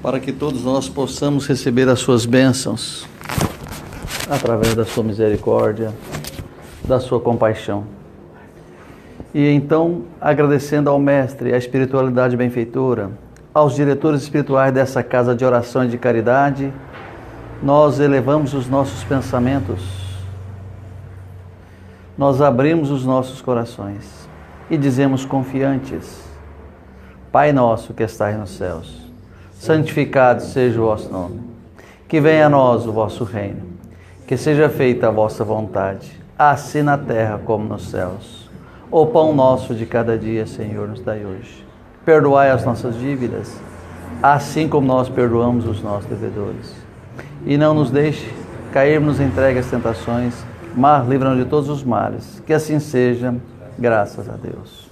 para que todos nós possamos receber as suas bênçãos através da sua misericórdia, da sua compaixão. E então, agradecendo ao Mestre, à espiritualidade benfeitora, aos diretores espirituais dessa casa de oração e de caridade, nós elevamos os nossos pensamentos, nós abrimos os nossos corações e dizemos confiantes: Pai nosso que estais nos céus, santificado seja o vosso nome, que venha a nós o vosso reino, que seja feita a vossa vontade, assim na terra como nos céus. O pão nosso de cada dia, Senhor, nos dai hoje. Perdoai as nossas dívidas, assim como nós perdoamos os nossos devedores. E não nos deixe cairmos em entregas tentações, mas livra-nos de todos os males. Que assim seja, graças a Deus.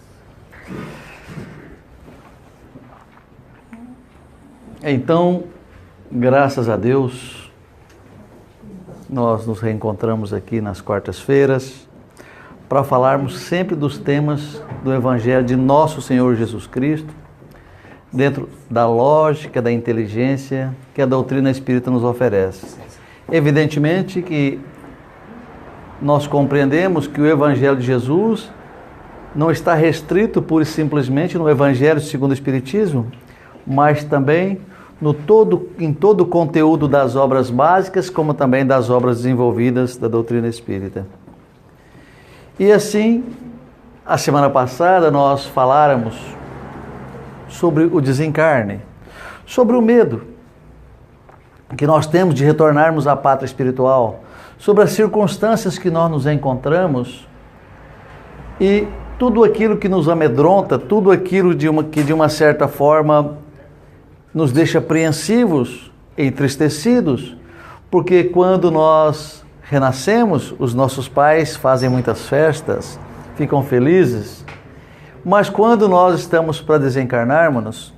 Então, graças a Deus, nós nos reencontramos aqui nas quartas-feiras para falarmos sempre dos temas do Evangelho de Nosso Senhor Jesus Cristo, dentro da lógica, da inteligência que a doutrina espírita nos oferece. Evidentemente que nós compreendemos que o Evangelho de Jesus não está restrito pura e simplesmente no Evangelho segundo o Espiritismo, mas também em todo o conteúdo das obras básicas, como também das obras desenvolvidas da doutrina espírita. E assim, a semana passada nós faláramos sobre o desencarne, sobre o medo que nós temos de retornarmos à pátria espiritual, sobre as circunstâncias que nós nos encontramos e tudo aquilo que nos amedronta, tudo aquilo que de uma certa forma nos deixa apreensivos e entristecidos, porque quando nós renascemos, os nossos pais fazem muitas festas, ficam felizes, mas quando nós estamos para desencarnarmos,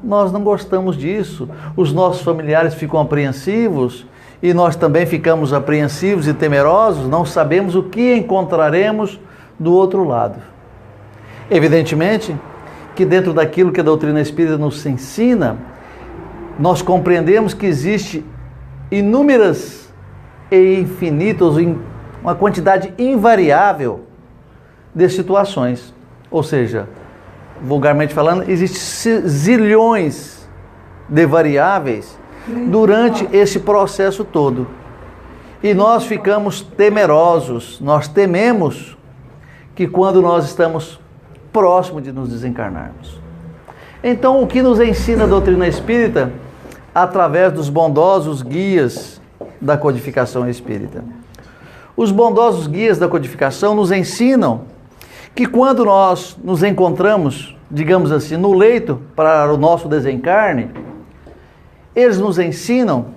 nós não gostamos disso. Os nossos familiares ficam apreensivos e nós também ficamos apreensivos e temerosos, não sabemos o que encontraremos do outro lado. Evidentemente que dentro daquilo que a doutrina espírita nos ensina, nós compreendemos que existe inúmeras e infinitas, uma quantidade invariável de situações. Ou seja, vulgarmente falando, existem zilhões de variáveis durante esse processo todo. E nós ficamos temerosos, nós tememos que quando nós estamos próximos de nos desencarnarmos. Então, o que nos ensina a doutrina espírita através dos bondosos guias da codificação espírita? Os bondosos guias da codificação nos ensinam que quando nós nos encontramos, digamos assim, no leito para o nosso desencarne, eles nos ensinam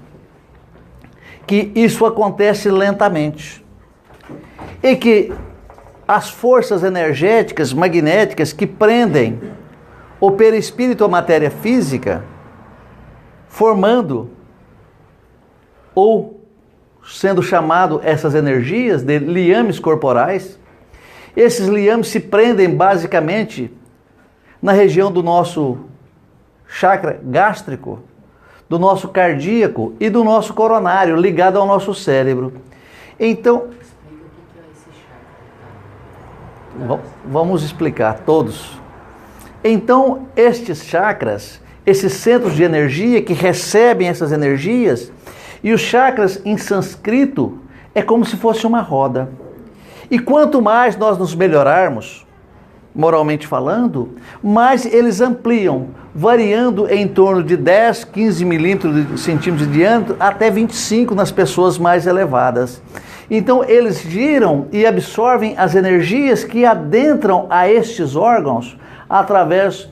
que isso acontece lentamente e que as forças energéticas, magnéticas que prendem o perispírito à matéria física, formando ou sendo chamado essas energias de liames corporais, esses liames se prendem basicamente na região do nosso chakra gástrico, do nosso cardíaco e do nosso coronário, ligado ao nosso cérebro. Então, vamos explicar todos. Então, estes chakras, esses centros de energia que recebem essas energias, e os chakras em sânscrito é como se fosse uma roda. E quanto mais nós nos melhorarmos, moralmente falando, mais eles ampliam, variando em torno de 10, 15 centímetros de diâmetro até 25 nas pessoas mais elevadas. Então eles giram e absorvem as energias que adentram a estes órgãos através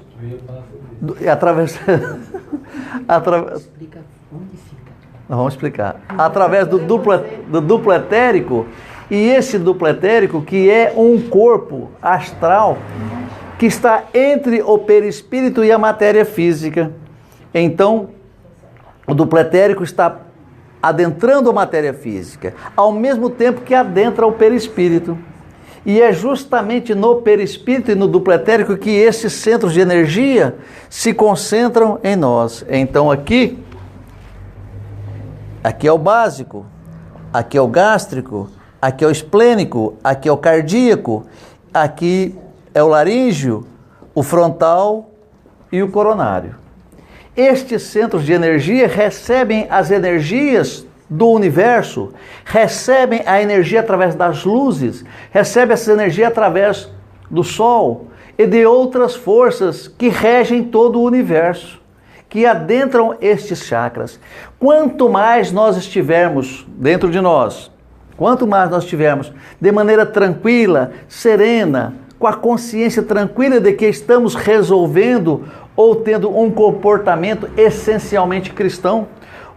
vamos explicar. Através do duplo etérico, e esse duplo etérico que é um corpo astral que está entre o perispírito e a matéria física. Então, o duplo etérico está adentrando a matéria física, ao mesmo tempo que adentra o perispírito. E é justamente no perispírito e no duplo etérico que esses centros de energia se concentram em nós. Então aqui é o básico, aqui é o gástrico, aqui é o esplênico, aqui é o cardíaco, aqui é o laríngeo, o frontal e o coronário. Estes centros de energia recebem as energias do universo, recebem a energia através das luzes, recebem essa energia através do Sol e de outras forças que regem todo o universo, que adentram estes chakras. Quanto mais nós estivermos dentro de nós, quanto mais nós estivermos de maneira tranquila, serena, com a consciência tranquila de que estamos resolvendo ou tendo um comportamento essencialmente cristão,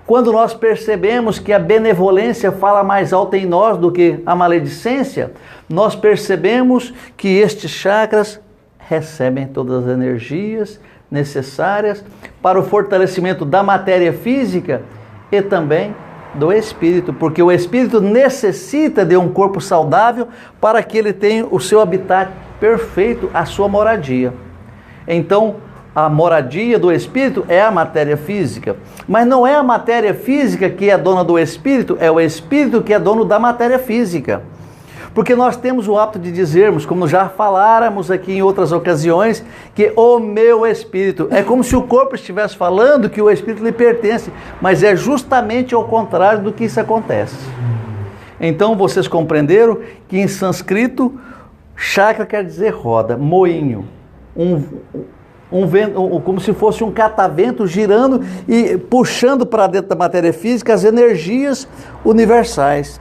quando nós percebemos que a benevolência fala mais alto em nós do que a maledicência, nós percebemos que estes chakras recebem todas as energias necessárias para o fortalecimento da matéria física e também do espírito, porque o espírito necessita de um corpo saudável para que ele tenha o seu habitat perfeito, a sua moradia. Então, a moradia do espírito é a matéria física, mas não é a matéria física que é dona do espírito, é o espírito que é dono da matéria física. Porque nós temos o hábito de dizermos, como já faláramos aqui em outras ocasiões, que o meu espírito, é como se o corpo estivesse falando que o espírito lhe pertence, mas é justamente ao contrário do que isso acontece. Então vocês compreenderam que em sânscrito, chakra quer dizer roda, moinho, como se fosse um catavento girando e puxando para dentro da matéria física as energias universais.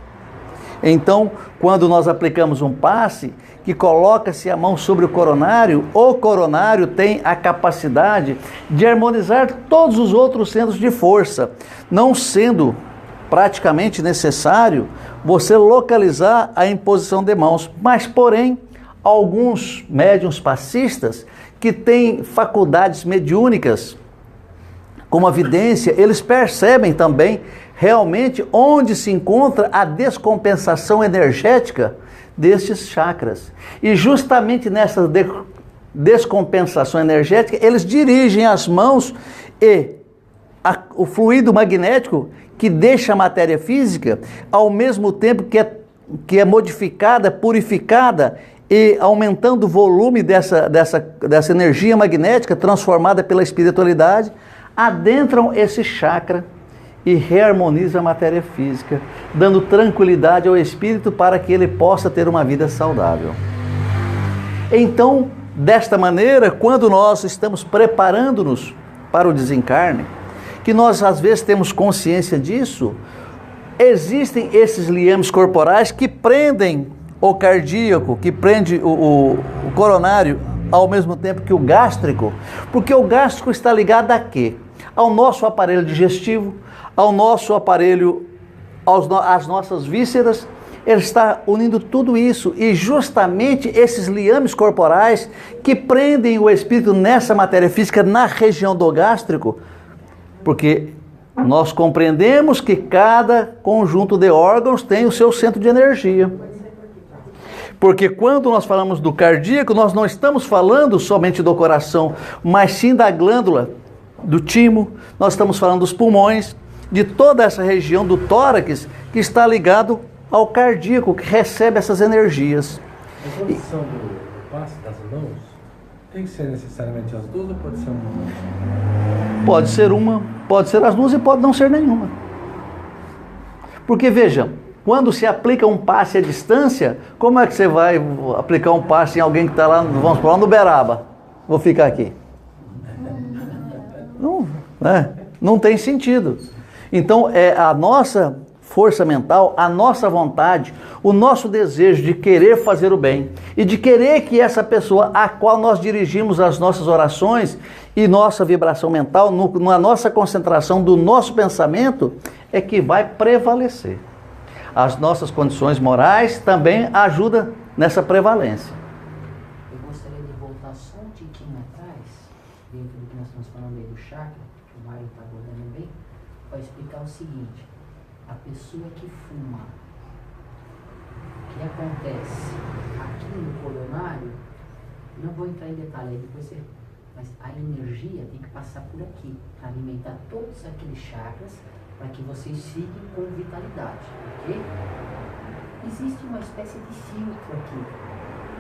Então, quando nós aplicamos um passe, que coloca-se a mão sobre o coronário tem a capacidade de harmonizar todos os outros centros de força, não sendo praticamente necessário você localizar a imposição de mãos. Mas, porém, alguns médiuns passistas que têm faculdades mediúnicas, como a vidência, eles percebem também realmente onde se encontra a descompensação energética destes chakras. E justamente nessa descompensação energética, eles dirigem as mãos e o fluido magnético que deixa a matéria física, ao mesmo tempo que é modificada, purificada e aumentando o volume dessa energia magnética transformada pela espiritualidade, adentram esse chakra e reharmoniza a matéria física, dando tranquilidade ao espírito para que ele possa ter uma vida saudável. Então, desta maneira, quando nós estamos preparando-nos para o desencarne, que nós às vezes temos consciência disso, existem esses liames corporais que prendem o cardíaco, que prende o coronário, ao mesmo tempo que o gástrico, porque o gástrico está ligado a quê? Ao nosso aparelho digestivo, ao nosso aparelho, às nossas vísceras. Ele está unindo tudo isso, e justamente esses liames corporais que prendem o espírito nessa matéria física, na região do gástrico, porque nós compreendemos que cada conjunto de órgãos tem o seu centro de energia. Porque quando nós falamos do cardíaco, nós não estamos falando somente do coração, mas sim da glândula, do timo, nós estamos falando dos pulmões, de toda essa região do tórax que está ligado ao cardíaco, que recebe essas energias. A condição do passe das mãos tem que ser necessariamente as duas ou pode ser uma? Pode ser uma, pode ser as duas e pode não ser nenhuma. Porque veja, quando se aplica um passe à distância, como é que você vai aplicar um passe em alguém que está lá, vamos falar, no Uberaba? Vou ficar aqui. Não, não tem sentido. Então, é a nossa força mental, a nossa vontade, o nosso desejo de querer fazer o bem e de querer que essa pessoa a qual nós dirigimos as nossas orações e nossa vibração mental, na nossa concentração do nosso pensamento, é que vai prevalecer. As nossas condições morais também ajudam nessa prevalência. Eu gostaria de voltar só um tiquinho atrás, dentro do que nós estamos falando aí do chakra, que o Mário está abordando bem, para explicar o seguinte: a pessoa que fuma, O que acontece aqui no coronário, não vou entrar em detalhe aí, depois você... Mas a energia tem que passar por aqui, para alimentar todos aqueles chakras, para que vocês sigam com vitalidade, ok? Existe uma espécie de filtro aqui,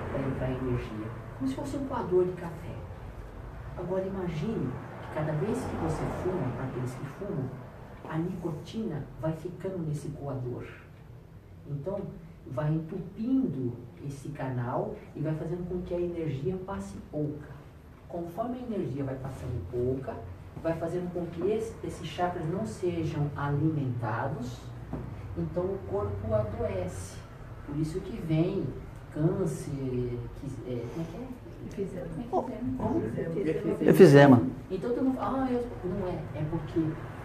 para entrar energia, como se fosse um coador de café. Agora imagine que cada vez que você fuma, para aqueles que fumam, a nicotina vai ficando nesse coador. Então, vai entupindo esse canal e vai fazendo com que a energia passe pouca. Conforme a energia vai passando pouca, vai fazendo com que esses chakras não sejam alimentados, então o corpo adoece. Por isso que vem câncer, como é que é? Efizema. Então todo mundo fala, não é porque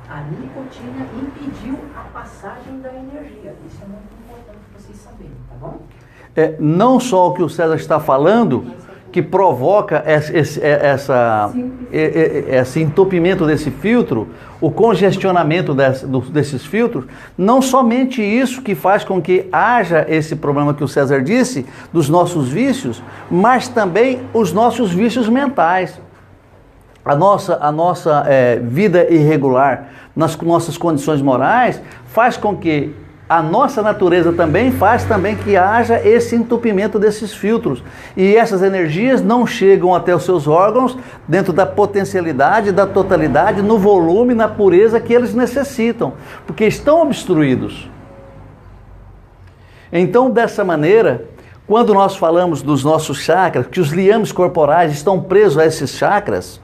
a nicotina impediu a passagem da energia. Isso é muito importante para vocês saberem, tá bom? Não só o que o César está falando, que provoca esse entupimento desse filtro, o congestionamento desses filtros, não somente isso que faz com que haja esse problema que o César disse, dos nossos vícios, mas também os nossos vícios mentais. A nossa vida irregular, nas nossas condições morais, faz com que a nossa natureza também faz também que haja esse entupimento desses filtros. E essas energias não chegam até os seus órgãos dentro da potencialidade, da totalidade, no volume, na pureza que eles necessitam, porque estão obstruídos. Então, dessa maneira, quando nós falamos dos nossos chakras, que os liames corporais estão presos a esses chakras,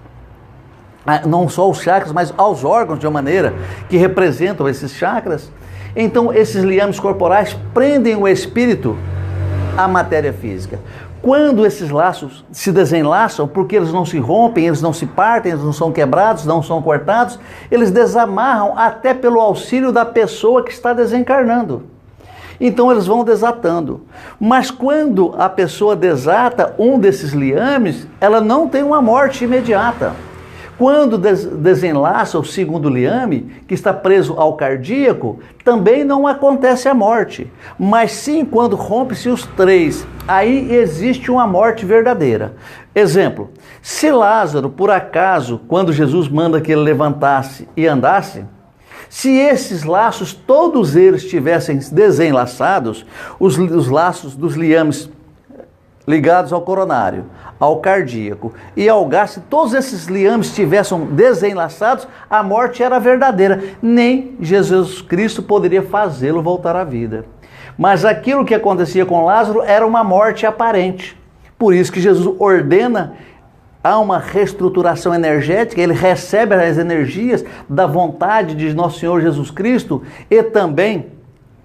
não só os chakras, mas aos órgãos de uma maneira que representam esses chakras, então esses liames corporais prendem o espírito à matéria física. Quando esses laços se desenlaçam, porque eles não se rompem, eles não se partem, eles não são quebrados, não são cortados, eles desamarram até pelo auxílio da pessoa que está desencarnando. Então eles vão desatando. Mas quando a pessoa desata um desses liames, ela não tem uma morte imediata. Quando desenlaça o segundo liame, que está preso ao cardíaco, também não acontece a morte. Mas sim quando rompe-se os três, aí existe uma morte verdadeira. Exemplo, se Lázaro, por acaso, quando Jesus manda que ele levantasse e andasse, se esses laços, todos eles tivessem desenlaçados, os laços dos liames ligados ao coronário, ao cardíaco e ao gás, se todos esses liames tivessem desenlaçados, a morte era verdadeira. Nem Jesus Cristo poderia fazê-lo voltar à vida. Mas aquilo que acontecia com Lázaro era uma morte aparente. Por isso que Jesus ordena, há uma reestruturação energética, ele recebe as energias da vontade de Nosso Senhor Jesus Cristo e também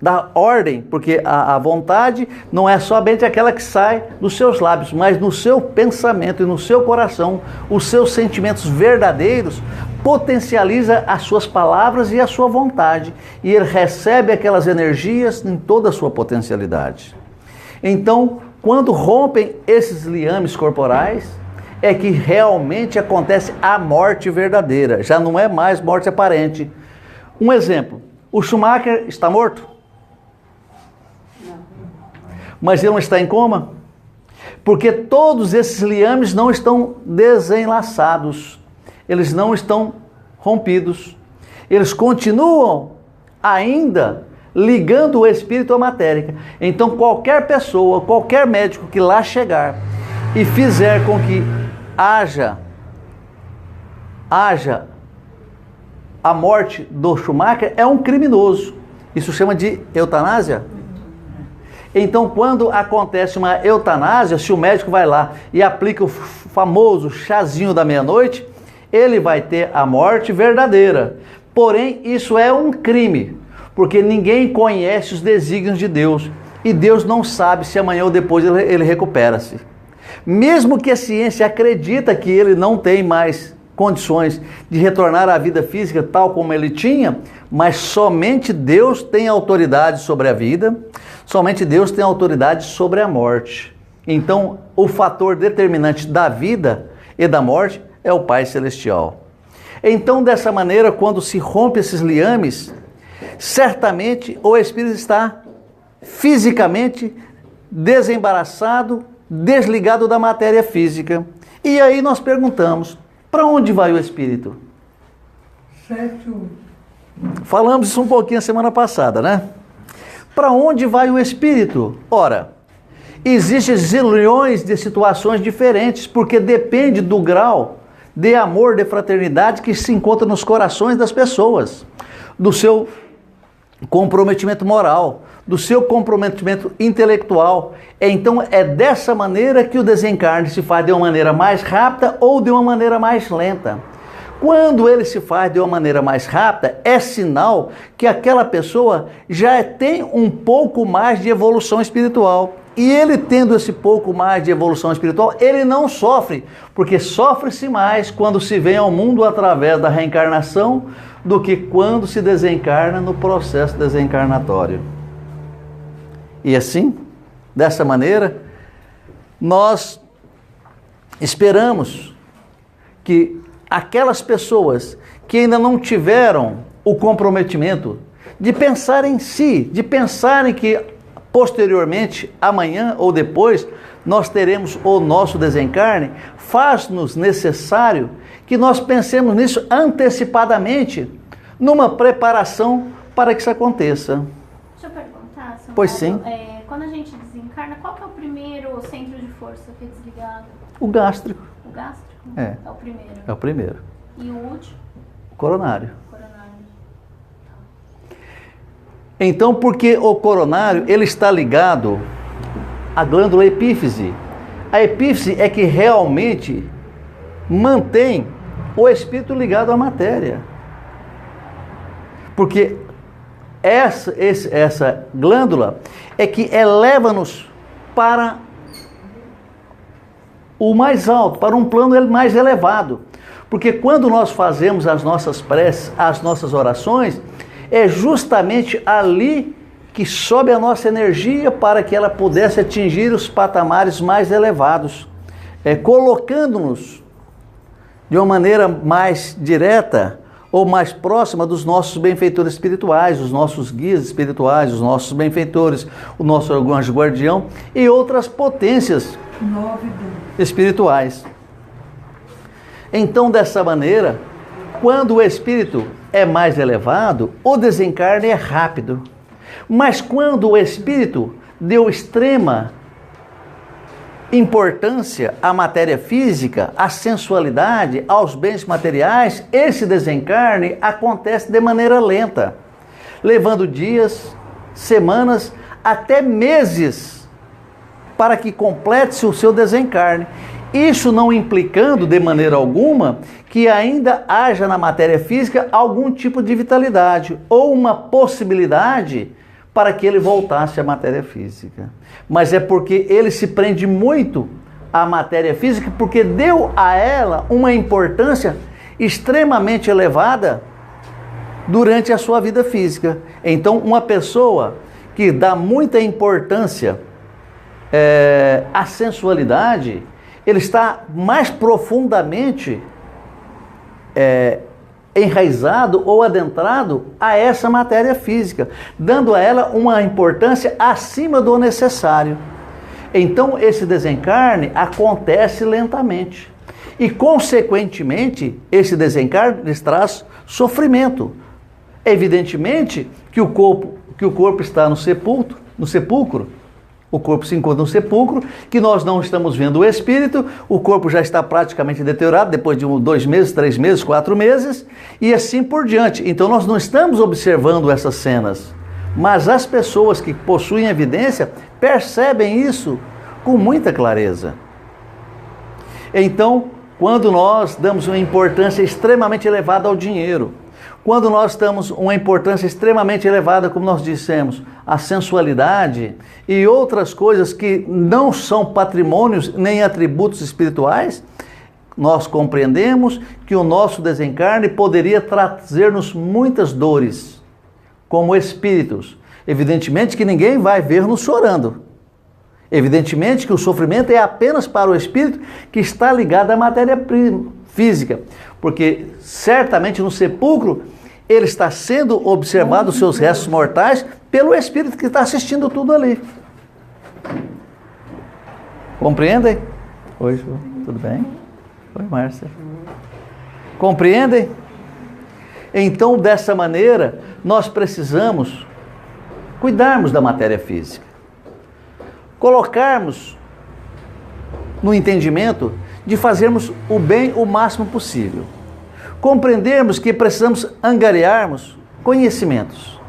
da ordem, porque a vontade não é somente aquela que sai dos seus lábios, mas no seu pensamento e no seu coração, os seus sentimentos verdadeiros potencializa as suas palavras e a sua vontade, e ele recebe aquelas energias em toda a sua potencialidade. Então, quando rompem esses liames corporais, é que realmente acontece a morte verdadeira, já não é mais morte aparente. Um exemplo, o Schumacher está morto? Mas ele não está em coma? Porque todos esses liames não estão desenlaçados, eles não estão rompidos, eles continuam ainda ligando o espírito à matéria. Então qualquer pessoa, qualquer médico que lá chegar e fizer com que haja a morte do Schumacher, é um criminoso. Isso chama de eutanásia. Então, quando acontece uma eutanásia, se o médico vai lá e aplica o famoso chazinho da meia-noite, ele vai ter a morte verdadeira. Porém, isso é um crime, porque ninguém conhece os desígnios de Deus. E Deus não sabe se amanhã ou depois ele recupera-se. Mesmo que a ciência acredita que ele não tem mais condições de retornar à vida física tal como ele tinha, mas somente Deus tem autoridade sobre a vida, somente Deus tem autoridade sobre a morte. Então, o fator determinante da vida e da morte é o Pai Celestial. Então, dessa maneira, quando se rompe esses liames, certamente o Espírito está fisicamente desembaraçado, desligado da matéria física. E aí nós perguntamos, para onde vai o espírito? Falamos isso um pouquinho a semana passada, né? Para onde vai o espírito? Ora, existem zilhões de situações diferentes, porque depende do grau de amor, de fraternidade que se encontra nos corações das pessoas, do seu comprometimento moral, do seu comprometimento intelectual. Então é dessa maneira que o desencarne se faz, de uma maneira mais rápida ou de uma maneira mais lenta. Quando ele se faz de uma maneira mais rápida, é sinal que aquela pessoa já tem um pouco mais de evolução espiritual. E ele tendo esse pouco mais de evolução espiritual, ele não sofre, porque sofre-se mais quando se vem ao mundo através da reencarnação do que quando se desencarna no processo desencarnatório. E assim, dessa maneira, nós esperamos que aquelas pessoas que ainda não tiveram o comprometimento de pensar em si, de pensarem que posteriormente, amanhã ou depois, nós teremos o nosso desencarne, faz-nos necessário que nós pensemos nisso antecipadamente, numa preparação para que isso aconteça. Deixa eu perguntar, São Pois Paulo, sim. Quando a gente desencarna, qual que é o primeiro centro de força que é desligado? O gástrico. O gástrico? É. É o primeiro. É o primeiro. E o último? O coronário. O coronário. Então, porque o coronário, ele está ligado à glândula epífise. A epífise é que realmente mantém o espírito ligado à matéria. Porque essa glândula é que eleva-nos para o mais alto, para um plano mais elevado. Porque quando nós fazemos as nossas preces, as nossas orações, é justamente ali que sobe a nossa energia para que ela pudesse atingir os patamares mais elevados, colocando-nos de uma maneira mais direta ou mais próxima dos nossos benfeitores espirituais, os nossos guias espirituais, os nossos benfeitores, o nosso anjo guardião e outras potências espirituais. Então, dessa maneira, quando o espírito é mais elevado, o desencarne é rápido. Mas quando o espírito deu extrema importância à matéria física, à sensualidade, aos bens materiais, esse desencarne acontece de maneira lenta, levando dias, semanas, até meses para que complete-se o seu desencarne. Isso não implicando de maneira alguma que ainda haja na matéria física algum tipo de vitalidade ou uma possibilidade para que ele voltasse à matéria física. Mas é porque ele se prende muito à matéria física porque deu a ela uma importância extremamente elevada durante a sua vida física. Então, uma pessoa que dá muita importância à sensualidade, ele está mais profundamente enraizado ou adentrado a essa matéria física, dando a ela uma importância acima do necessário. Então, esse desencarne acontece lentamente. E, consequentemente, esse desencarne lhes traz sofrimento. Evidentemente que o corpo está no sepulcro. O corpo se encontra no sepulcro, que nós não estamos vendo o espírito, o corpo já está praticamente deteriorado depois de 2 meses, 3 meses, 4 meses, e assim por diante. Então nós não estamos observando essas cenas, mas as pessoas que possuem evidência percebem isso com muita clareza. Então, quando nós damos uma importância extremamente elevada ao dinheiro, quando nós damos uma importância extremamente elevada, como nós dissemos, à sensualidade e outras coisas que não são patrimônios nem atributos espirituais, nós compreendemos que o nosso desencarne poderia trazer-nos muitas dores, como espíritos. Evidentemente que ninguém vai ver-nos chorando. Evidentemente que o sofrimento é apenas para o espírito que está ligado à matéria física, porque certamente no sepulcro ele está sendo observado, os seus restos mortais, pelo espírito que está assistindo tudo ali. Compreendem? Oi, Ju, tudo bem? Oi, Márcia. Compreendem? Então, dessa maneira, nós precisamos cuidarmos da matéria física. Colocarmos no entendimento de fazermos o bem o máximo possível. Compreendermos que precisamos angariarmos conhecimentos.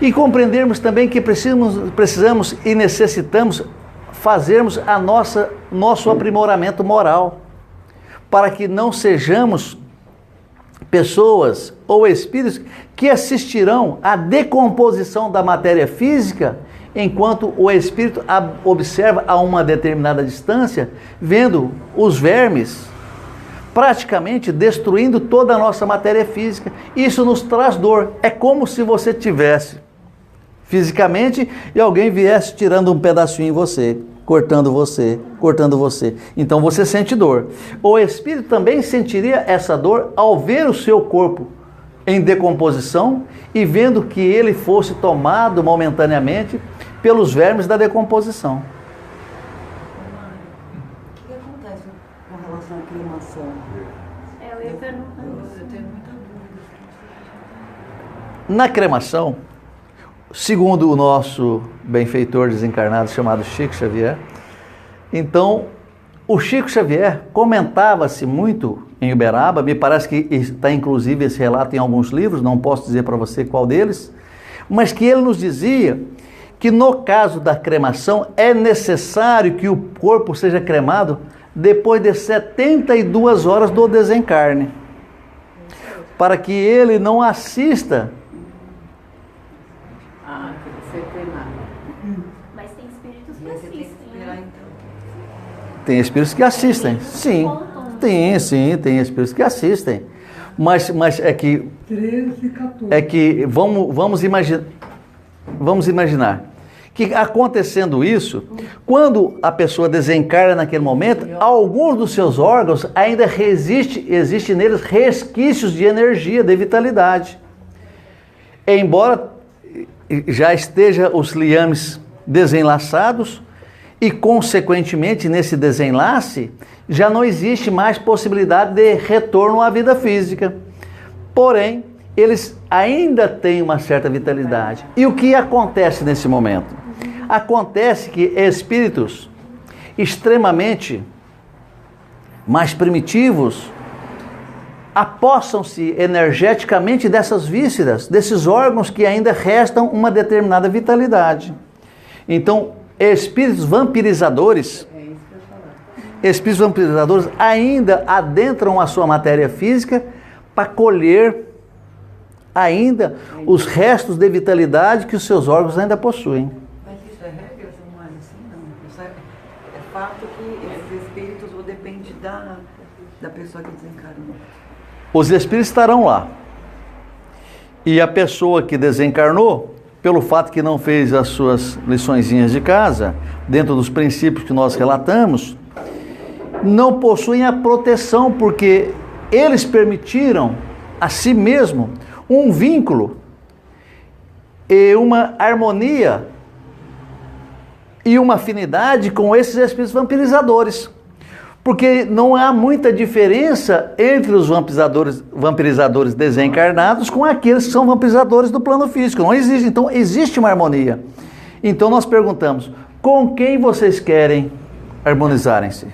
E compreendermos também que precisamos e necessitamos fazermos nosso aprimoramento moral, para que não sejamos pessoas ou espíritos que assistirão à decomposição da matéria física, enquanto o espírito observa a uma determinada distância, vendo os vermes praticamente destruindo toda a nossa matéria física. Isso nos traz dor. É como se você tivesse fisicamente e alguém viesse tirando um pedacinho em você, cortando você, cortando você. Então você sente dor. O espírito também sentiria essa dor ao ver o seu corpo em decomposição e vendo que ele fosse tomado momentaneamente pelos vermes da decomposição. O que acontece com relação à cremação? Eu ia perguntar isso. Eu tenho muita dúvida. Na cremação, segundo o nosso benfeitor desencarnado chamado Chico Xavier, então o Chico Xavier comentava-se muito em Uberaba, me parece que está inclusive esse relato em alguns livros, não posso dizer para você qual deles, mas que ele nos dizia que no caso da cremação é necessário que o corpo seja cremado depois de 72 horas do desencarne, para que ele não assista. Ser cremado. Mas tem espíritos que Você tem que assistem, esperar né? então. Tem espíritos que assistem, sim, tem espíritos que assistem, mas é que 13 e 14. é que vamos imaginar que acontecendo isso, quando a pessoa desencarna naquele momento, alguns dos seus órgãos ainda existe neles resquícios de energia, de vitalidade. Embora já esteja os liames desenlaçados e, consequentemente, nesse desenlace, já não existe mais possibilidade de retorno à vida física. Porém, eles ainda têm uma certa vitalidade. E o que acontece nesse momento? Acontece que espíritos extremamente mais primitivos apossam-se energeticamente dessas vísceras, desses órgãos que ainda restam uma determinada vitalidade. Então, espíritos vampirizadores, ainda adentram a sua matéria física para colher ainda os restos de vitalidade que os seus órgãos ainda possuem. Mas isso é regra, não é assim, não? Isso é fato que esses espíritos ou depende da pessoa que desencarnou. Os espíritos estarão lá. E a pessoa que desencarnou, pelo fato que não fez as suas liçõezinhas de casa, dentro dos princípios que nós relatamos, não possuem a proteção, porque eles permitiram a si mesmo um vínculo e uma harmonia e uma afinidade com esses espíritos vampirizadores. Porque não há muita diferença entre os vampirizadores desencarnados com aqueles que são vampirizadores do plano físico. Não existe. Então, existe uma harmonia. Então, nós perguntamos, com quem vocês querem harmonizarem-se?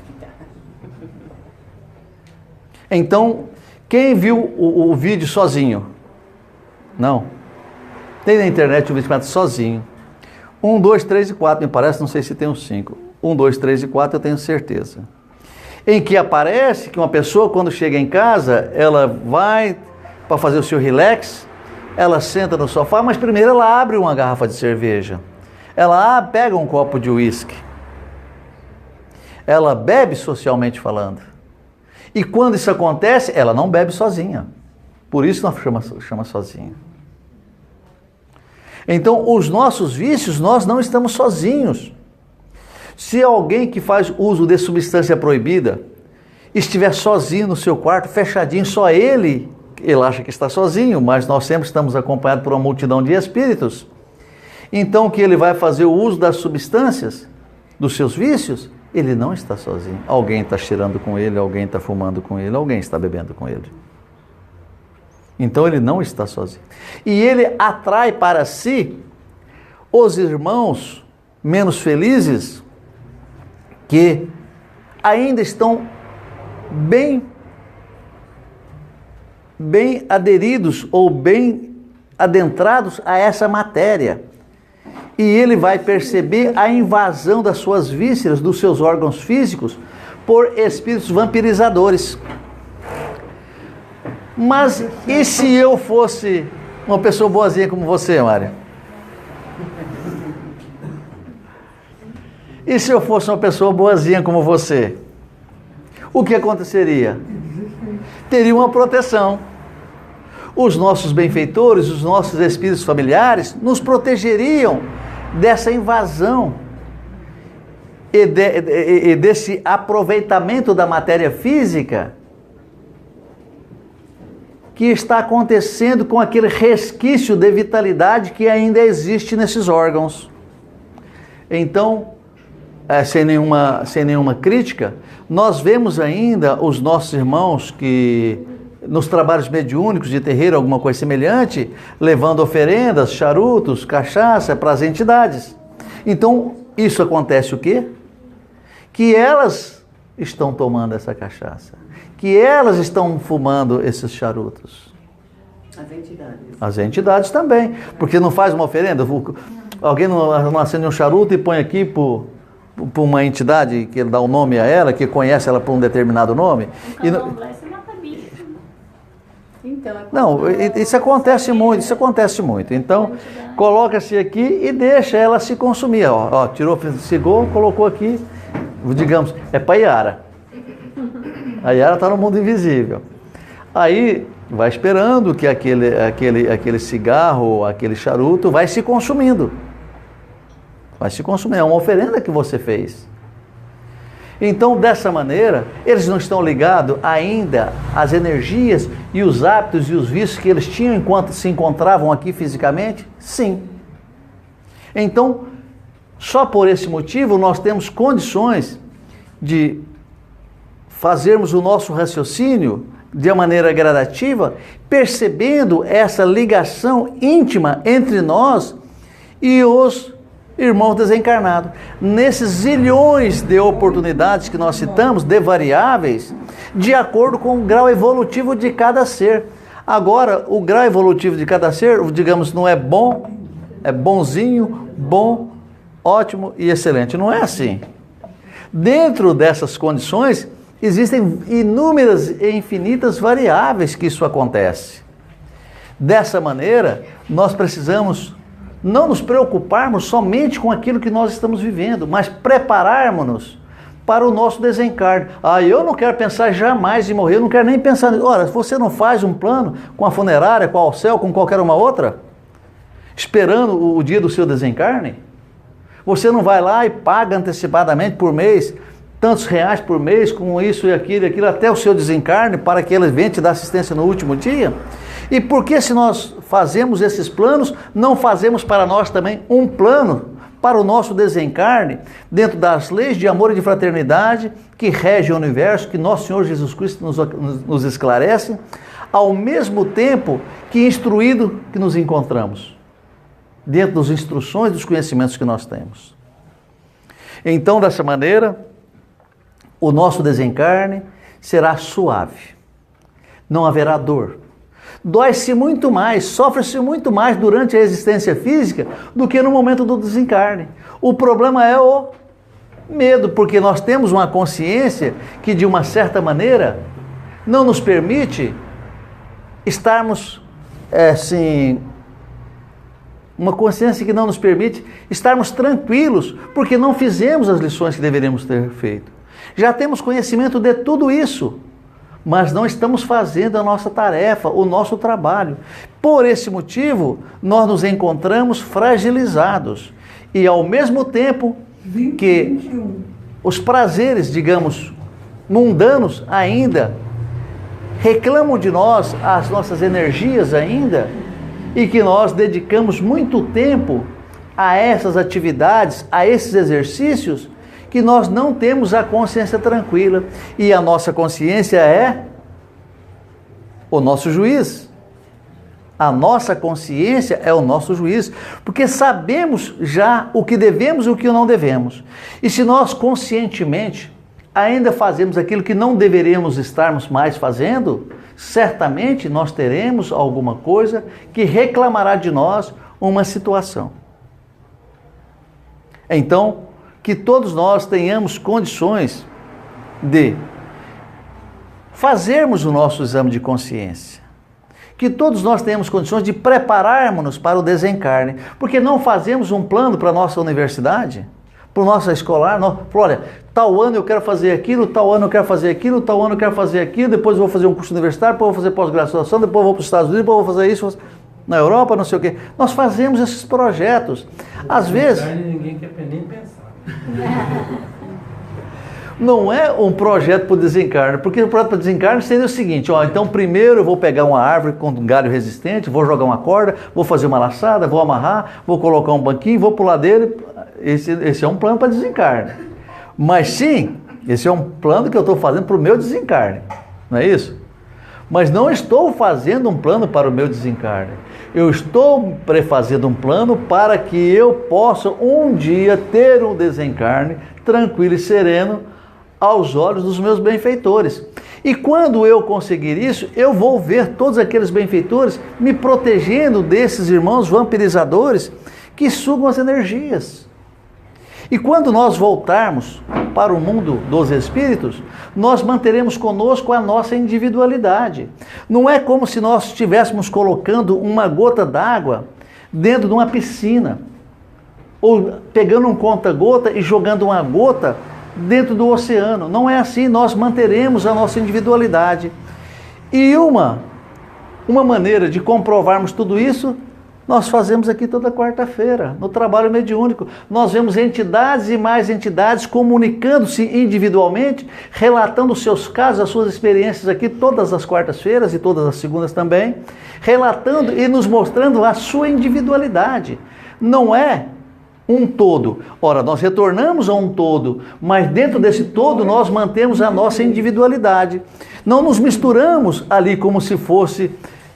Então, quem viu o vídeo sozinho? Não. Tem na internet um vídeo chamado Sozinho. 1, 2, 3 e 4, me parece, não sei se tem os 5. 1, 2, 3 e 4 eu tenho certeza. Em que aparece que uma pessoa, quando chega em casa, ela vai para fazer o seu relax, ela senta no sofá, mas primeiro ela abre uma garrafa de cerveja. Ela pega um copo de uísque. Ela bebe socialmente falando. E quando isso acontece, ela não bebe sozinha. Por isso nós chama sozinha. Então, os nossos vícios, nós não estamos sozinhos. Se alguém que faz uso de substância proibida estiver sozinho no seu quarto, fechadinho, só ele ele acha que está sozinho, mas nós sempre estamos acompanhados por uma multidão de espíritos. Então, que ele vai fazer o uso das substâncias, dos seus vícios, ele não está sozinho. Alguém está cheirando com ele, alguém está fumando com ele, alguém está bebendo com ele. Então, ele não está sozinho. E ele atrai para si os irmãos menos felizes que ainda estão bem aderidos ou bem adentrados a essa matéria. E ele vai perceber a invasão das suas vísceras, dos seus órgãos físicos, por espíritos vampirizadores. Mas e se eu fosse uma pessoa boazinha como você, Mária? E se eu fosse uma pessoa boazinha como você? O que aconteceria? Teria uma proteção. Os nossos benfeitores, os nossos espíritos familiares nos protegeriam dessa invasão e desse aproveitamento da matéria física que está acontecendo com aquele resquício de vitalidade que ainda existe nesses órgãos. Então, sem nenhuma crítica, nós vemos ainda os nossos irmãos que nos trabalhos mediúnicos de terreiro, alguma coisa semelhante, levando oferendas, charutos, cachaça para as entidades. Então, isso acontece o quê? Que elas estão tomando essa cachaça, que elas estão fumando esses charutos. As entidades. As entidades também, porque não faz uma oferenda, alguém não acende um charuto e põe aqui por uma entidade que ele dá um nome a ela, que conhece ela por um determinado nome. Então, não, isso acontece muito. Então, coloca-se aqui e deixa ela se consumir. Ó, tirou, cigou, colocou aqui, digamos, é para Yara. A Yara está no mundo invisível. Aí, vai esperando que aquele cigarro, aquele charuto, vai se consumindo. Vai se consumir, é uma oferenda que você fez. Então, dessa maneira, eles não estão ligados ainda às energias e os hábitos e os vícios que eles tinham enquanto se encontravam aqui fisicamente? Sim. Então, só por esse motivo, nós temos condições de fazermos o nosso raciocínio de uma maneira gradativa, percebendo essa ligação íntima entre nós e os irmãos desencarnados. Nesses zilhões de oportunidades que nós citamos, de variáveis, de acordo com o grau evolutivo de cada ser. Agora, o grau evolutivo de cada ser, digamos, não é bom, é bonzinho, bom, ótimo e excelente. Não é assim. Dentro dessas condições, existem inúmeras e infinitas variáveis que isso acontece. Dessa maneira, nós precisamos não nos preocuparmos somente com aquilo que nós estamos vivendo, mas prepararmos-nos para o nosso desencarne. Eu não quero pensar jamais em morrer, eu não quero nem pensar nisso. Ora, você não faz um plano com a funerária, com a Alcel, com qualquer uma outra, esperando o dia do seu desencarne? Você não vai lá e paga antecipadamente por mês, tantos reais por mês, com isso e aquilo, até o seu desencarne, para que ele venha te dar assistência no último dia? E por que, se nós fazemos esses planos, não fazemos para nós também um plano para o nosso desencarne, dentro das leis de amor e de fraternidade que regem o universo, que nosso Senhor Jesus Cristo nos esclarece, ao mesmo tempo que instruído que nos encontramos, dentro das instruções, dos conhecimentos que nós temos. Então, dessa maneira, o nosso desencarne será suave, não haverá dor. Dói-se muito mais, sofre-se muito mais durante a existência física do que no momento do desencarne. O problema é o medo, porque nós temos uma consciência que, de uma certa maneira, não nos permite estarmos, uma consciência que não nos permite estarmos tranquilos, porque não fizemos as lições que deveríamos ter feito. Já temos conhecimento de tudo isso, mas não estamos fazendo a nossa tarefa, o nosso trabalho. Por esse motivo, nós nos encontramos fragilizados. E ao mesmo tempo que os prazeres, digamos, mundanos ainda reclamam de nós as nossas energias ainda e que nós dedicamos muito tempo a essas atividades, a esses exercícios, que nós não temos a consciência tranquila. E a nossa consciência é o nosso juiz. A nossa consciência é o nosso juiz, porque sabemos já o que devemos e o que não devemos. E se nós conscientemente ainda fazemos aquilo que não deveríamos estarmos mais fazendo, certamente nós teremos alguma coisa que reclamará de nós uma situação. Então, que todos nós tenhamos condições de fazermos o nosso exame de consciência. Que todos nós tenhamos condições de prepararmos-nos para o desencarne. Porque não fazemos um plano para a nossa universidade, para o nosso escolar. Olha, tal ano eu quero fazer aquilo, tal ano eu quero fazer aquilo, tal ano eu quero fazer aquilo, depois eu vou fazer um curso universitário, depois eu vou fazer pós-graduação, depois eu vou para os Estados Unidos, depois eu vou fazer isso na Europa, não sei o quê. Nós fazemos esses projetos. Às vezes... Ninguém quer nem pensar. Não é um projeto para o desencarne, porque o projeto para o desencarne seria o seguinte, então primeiro eu vou pegar uma árvore com um galho resistente, vou jogar uma corda, vou fazer uma laçada, vou amarrar, vou colocar um banquinho, vou pular dele. Esse é um plano para desencarne. Mas sim, esse é um plano que eu estou fazendo para o meu desencarne, não é isso? Mas não estou fazendo um plano para o meu desencarne. Eu estou prefazendo um plano para que eu possa um dia ter um desencarne tranquilo e sereno aos olhos dos meus benfeitores. E quando eu conseguir isso, eu vou ver todos aqueles benfeitores me protegendo desses irmãos vampirizadores que sugam as energias. E quando nós voltarmos para o mundo dos espíritos, nós manteremos conosco a nossa individualidade. Não é como se nós estivéssemos colocando uma gota d'água dentro de uma piscina, ou pegando um conta-gota e jogando uma gota dentro do oceano. Não é assim, nós manteremos a nossa individualidade. E uma maneira de comprovarmos tudo isso, nós fazemos aqui toda quarta-feira, no trabalho mediúnico. Nós vemos entidades e mais entidades comunicando-se individualmente, relatando os seus casos, as suas experiências aqui todas as quartas-feiras e todas as segundas também, relatando e nos mostrando a sua individualidade. Não é um todo. Ora, nós retornamos a um todo, mas dentro desse todo nós mantemos a nossa individualidade. Não nos misturamos ali como se fosse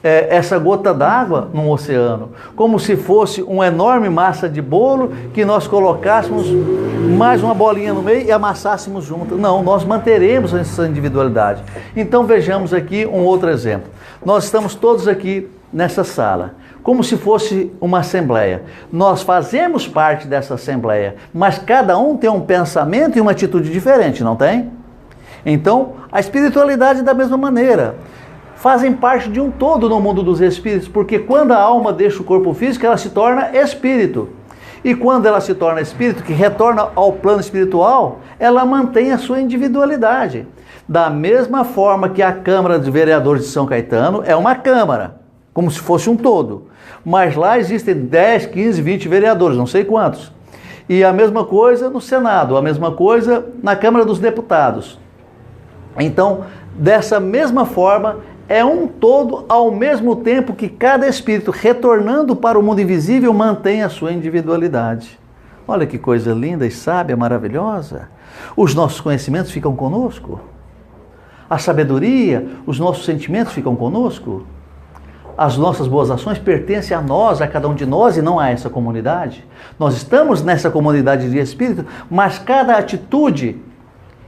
essa gota d'água num oceano, como se fosse uma enorme massa de bolo que nós colocássemos mais uma bolinha no meio e amassássemos junto. Não, nós manteremos essa individualidade. Então vejamos aqui um outro exemplo. Nós estamos todos aqui nessa sala, como se fosse uma assembleia. Nós fazemos parte dessa assembleia, mas cada um tem um pensamento e uma atitude diferente, não tem? Então, a espiritualidade da mesma maneira. Fazem parte de um todo no mundo dos espíritos, porque quando a alma deixa o corpo físico, ela se torna espírito. E quando ela se torna espírito, que retorna ao plano espiritual, ela mantém a sua individualidade. Da mesma forma que a Câmara de Vereadores de São Caetano é uma Câmara, como se fosse um todo. Mas lá existem 10, 15, 20 vereadores, não sei quantos. E a mesma coisa no Senado, a mesma coisa na Câmara dos Deputados. Então, dessa mesma forma, é um todo ao mesmo tempo que cada espírito, retornando para o mundo invisível, mantém a sua individualidade. Olha que coisa linda e sábia, maravilhosa. Os nossos conhecimentos ficam conosco. A sabedoria, os nossos sentimentos ficam conosco. As nossas boas ações pertencem a nós, a cada um de nós e não a essa comunidade. Nós estamos nessa comunidade de espírito, mas cada atitude